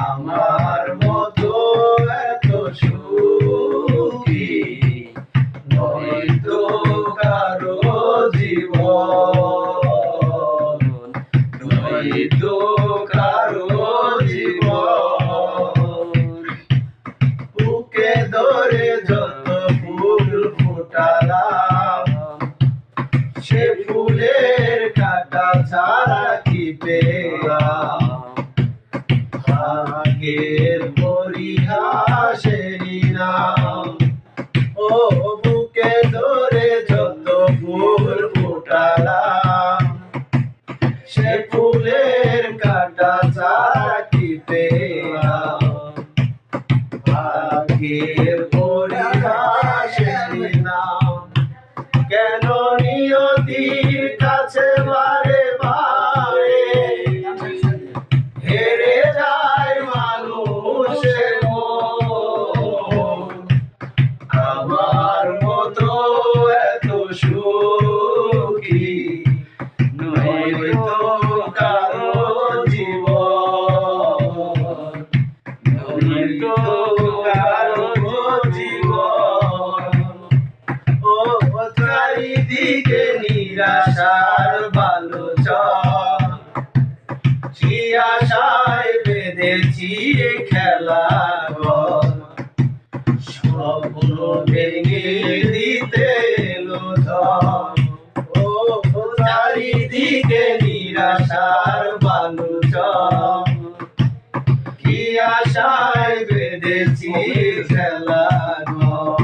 আমার মতো এত সুখী নয়তো কারো জীবন, নয়তো কারো জীবন। বুকে ধরে যত ফুল ফোটালাম, সে ফুলের কাঁটা ছাড়া কি পেলাম? ভাগ্যের পরিহাসেরই নাম। ও বুকে ধরে যত ফুল ফোটালাম, সে ফুলের কাঁটা ছাড়া কি পেলাম? ভাগ্যের পরিহাসেরই নাম। কেন নিয়তির কাছে বারে বারে হেরে যায় মানুষের মন? আমার মতো এত সুখী নয়তো কারো জীবন, নয়তো কারো জীবন। ও চারিদিকে নিরাশার বালুচর, কি আশায় বেঁধেছি খেলাঘর? স্বপ্ন ভেঙে দিতে এলো ঝড়। ও চারিদিকে নিরাশার বালুচর, কি আশায় বেঁধেছি খেলাঘর?